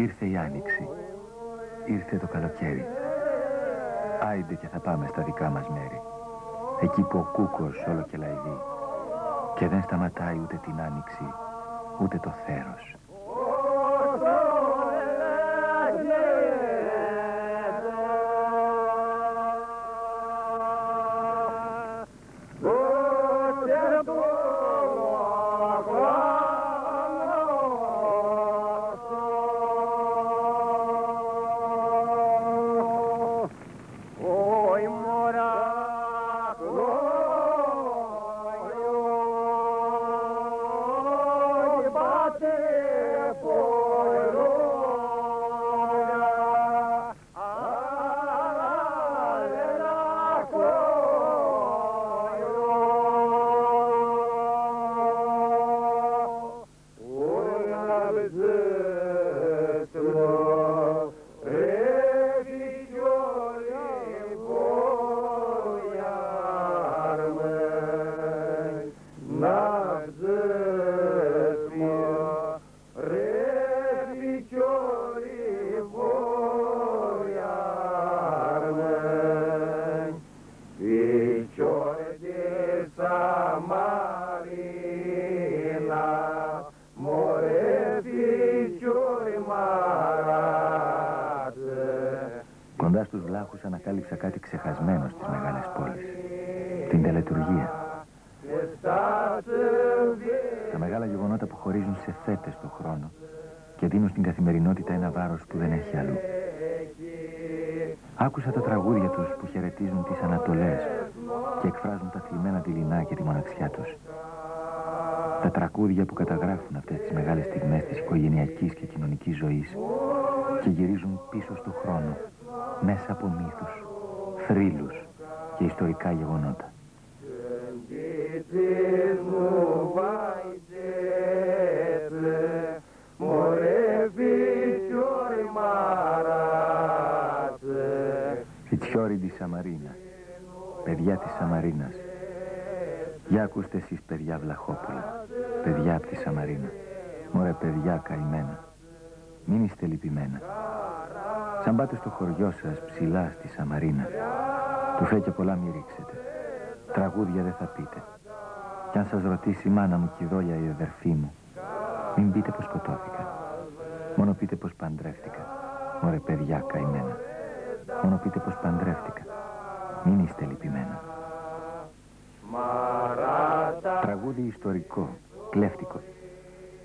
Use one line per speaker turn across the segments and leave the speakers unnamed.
Ήρθε η άνοιξη, ήρθε το καλοκαίρι. Άιντε και θα πάμε στα δικά μας μέρη, εκεί που ο κούκος όλο και λαϊδεί και δεν σταματάει ούτε την άνοιξη, ούτε το θέρος. Κοντά στους βλάχους ανακάλυψα κάτι ξεχασμένο στις μεγάλες πόλεις. Την τελετουργία. Τα μεγάλα γεγονότα που χωρίζουν σε φέτες το χρόνο και δίνουν στην καθημερινότητα ένα βάρος που δεν έχει αλλού. Άκουσα τα τραγούδια τους που χαιρετίζουν τις ανατολές και εκφράζουν τα θλιμμένα δειλινά και τη μοναξιά τους. Τα τραγούδια που καταγράφουν αυτές τις μεγάλες στιγμές της οικογενειακής και κοινωνικής ζωής και γυρίζουν πίσω στο χρόνο, μέσα από μύθους, θρύλους και ιστορικά γεγονότα. Φιτσιόρι τη Σαμαρίνα, παιδιά της Σαμαρίνας. Για ακούστε εσείς παιδιά βλαχόπουλα, παιδιά από τη Σαμαρίνα. Μωρέ παιδιά καημένα, μην είστε λυπημένα. Σαν πάτε στο χωριό σας ψηλά στη Σαμαρίνα, του φέ και πολλά μη ρίξετε, τραγούδια δεν θα πείτε. Κι αν σας ρωτήσει η μάνα μου και η δόλια η αδερφή μου, μην πείτε πως σκοτώθηκα, μόνο πείτε πως παντρεύτηκα. Μωρέ παιδιά καημένα, μόνο πείτε πως παντρεύτηκα, μην είστε λυπημένα. Τραγούδι ιστορικό, κλέφτικο,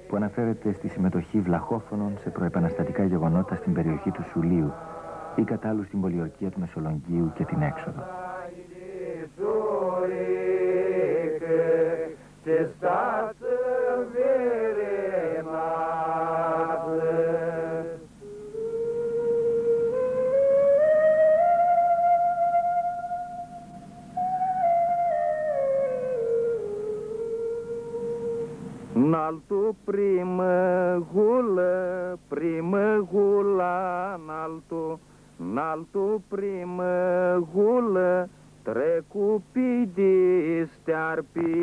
που αναφέρεται στη συμμετοχή βλαχόφωνων σε προεπαναστατικά γεγονότα στην περιοχή του Σουλίου ή κατά άλλου στην πολιορκία του Μεσολογγίου και την έξοδο.
Naltu primegula, naltu primegula, τρεκουπίδι στιαρπή.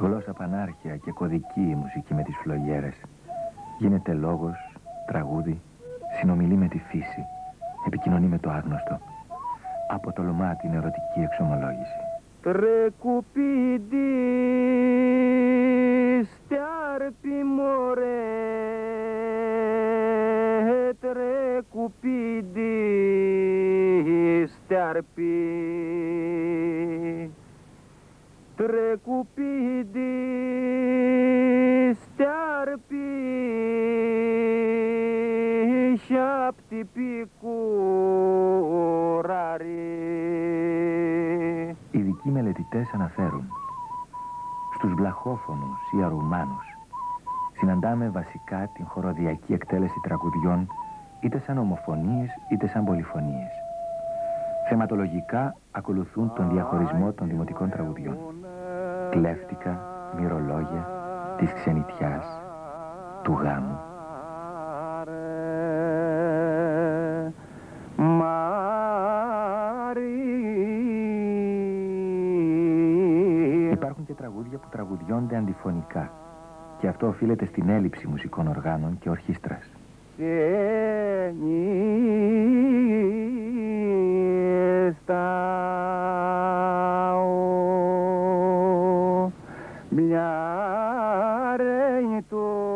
Γλώσσα πανάρχια και κωδική η μουσική με τις φλογέρες. Γίνεται λόγος, τραγούδι, συνομιλεί με τη φύση, επικοινωνεί με το άγνωστο. Αποτολμά την ερωτική εξομολόγηση.
Τρεκουπίδι στιαρπή μωρέ, τρεκουπίδι στιαρπή, τρεκουπίδι στιαρπή, σιάπτη πικουράρι.
Ειδικοί μελετητές αναφέρουν στους βλαχόφωνους ή αρουμάνους συναντάμε βασικά την χοροδιακή εκτέλεση τραγουδιών είτε σαν ομοφωνίες είτε σαν πολυφωνίες. Θεματολογικά ακολουθούν τον διαχωρισμό των δημοτικών τραγουδιών. Κλέφτικα, μυρολόγια, της ξενιτιάς, του γάμου. Υπάρχουν και τραγούδια που τραγουδιώνται αντιφωνικά και αυτό οφείλεται στην έλλειψη μουσικών οργάνων και ορχήστρας.
Μια ρε το